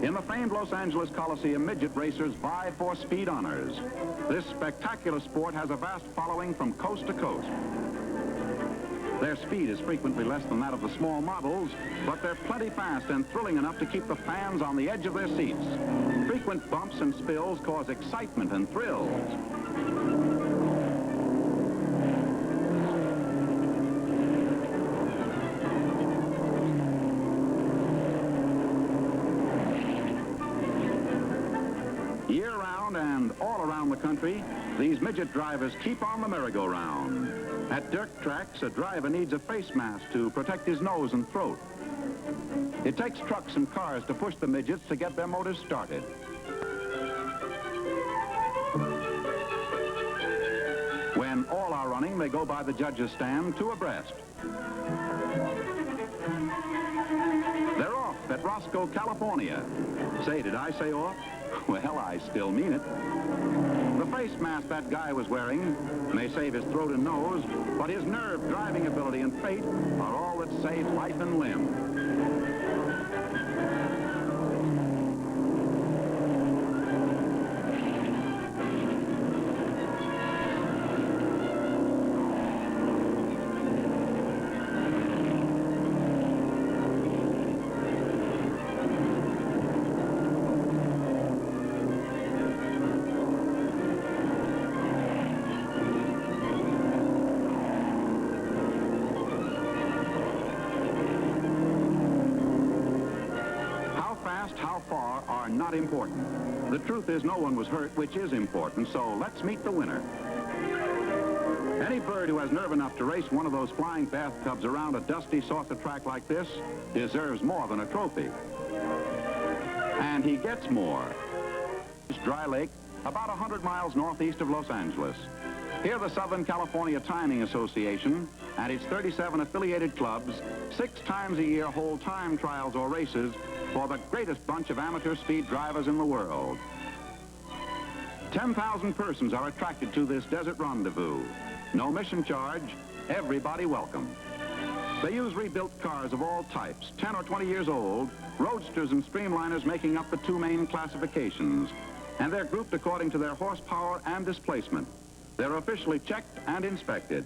In the famed Los Angeles Coliseum, midget racers vie for speed honors. This spectacular sport has a vast following from coast to coast. Their speed is frequently less than that of the small models, but they're plenty fast and thrilling enough to keep the fans on the edge of their seats. Frequent bumps and spills cause excitement and thrills. Year-round and all around the country, these midget drivers keep on the merry-go-round. At dirt tracks, a driver needs a face mask to protect his nose and throat. It takes trucks and cars to push the midgets to get their motors started. When all are running, they go by the judges' stand two abreast. They're off at Roscoe, California. Say, did I say off? Well, I still mean it. The face mask that guy was wearing may save his throat and nose, but his nerve, driving ability, and fate are all that save life and limb. How far are not important. The truth is no one was hurt, which is important, so let's meet the winner. Any bird who has nerve enough to race one of those flying bathtubs around a dusty saucer track like this deserves more than a trophy. And he gets more. Dry Lake, about 100 miles northeast of Los Angeles. Here the Southern California Timing Association and its 37 affiliated clubs 6 times a year hold time trials or races for the greatest bunch of amateur speed drivers in the world. 10,000 persons are attracted to this desert rendezvous. No mission charge, everybody welcome. They use rebuilt cars of all types, 10 or 20 years old, roadsters and streamliners making up the 2 main classifications, and they're grouped according to their horsepower and displacement. They're officially checked and inspected.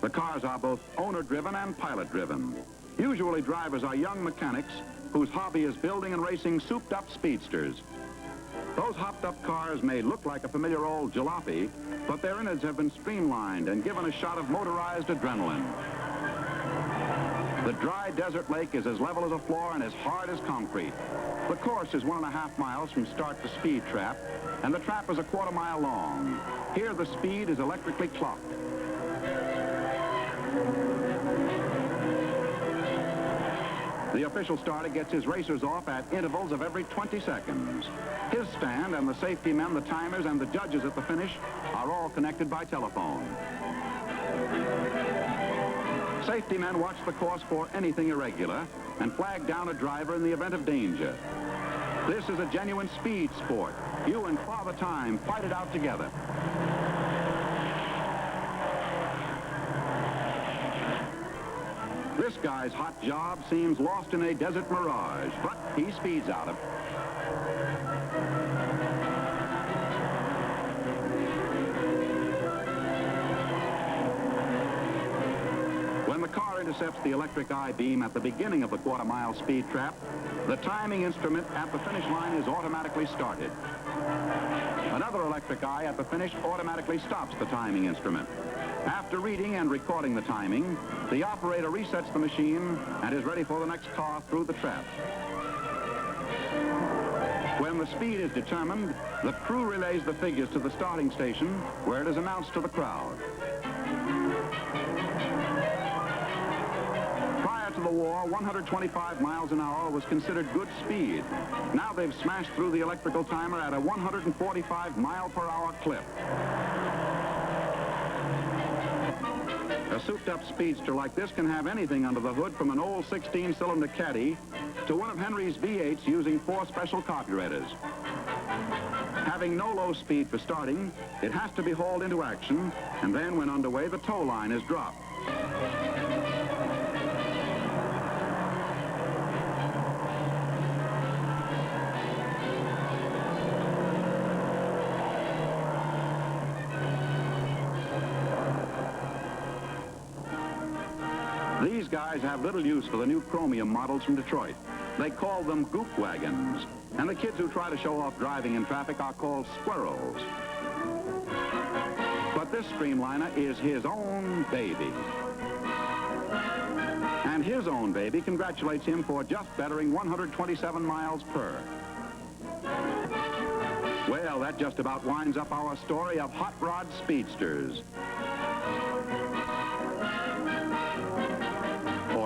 The cars are both owner-driven and pilot-driven. Usually drivers are young mechanics whose hobby is building and racing souped-up speedsters. Those hopped-up cars may look like a familiar old jalopy, but their innards have been streamlined and given a shot of motorized adrenaline. The dry desert lake is as level as a floor and as hard as concrete. The course is 1.5 miles from start to speed trap, and the trap is a 1/4 mile long. Here the speed is electrically clocked. The official starter gets his racers off at intervals of every 20 seconds. His stand and the safety men, the timers, and the judges at the finish are all connected by telephone. Safety men watch the course for anything irregular and flag down a driver in the event of danger. This is a genuine speed sport. You and Father Time fight it out together. This guy's hot job seems lost in a desert mirage, but he speeds out of it. When the car intercepts the electric I-beam at the beginning of the 1/4 mile speed trap, the timing instrument at the finish line is automatically started. Another electric eye at the finish automatically stops the timing instrument. After reading and recording the timing, the operator resets the machine and is ready for the next car through the trap. When the speed is determined, the crew relays the figures to the starting station, where it is announced to the crowd. Prior to the war, 125 miles an hour was considered good speed. Now they've smashed through the electrical timer at a 145-mile-per-hour clip. A souped-up speedster like this can have anything under the hood, from an old 16-cylinder Caddy to one of Henry's V8s using 4 special carburetors. Having no low speed for starting, it has to be hauled into action, and then when underway, the tow line is dropped. these guys have little use for the new chromium models from Detroit. They call them goop wagons. And the kids who try to show off driving in traffic are called squirrels. But this streamliner is his own baby. And his own baby congratulates him for just bettering 127 miles per. Well, that just about winds up our story of Hot Rod Speedsters.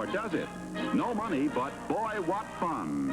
Or does it? No money, but boy, what fun.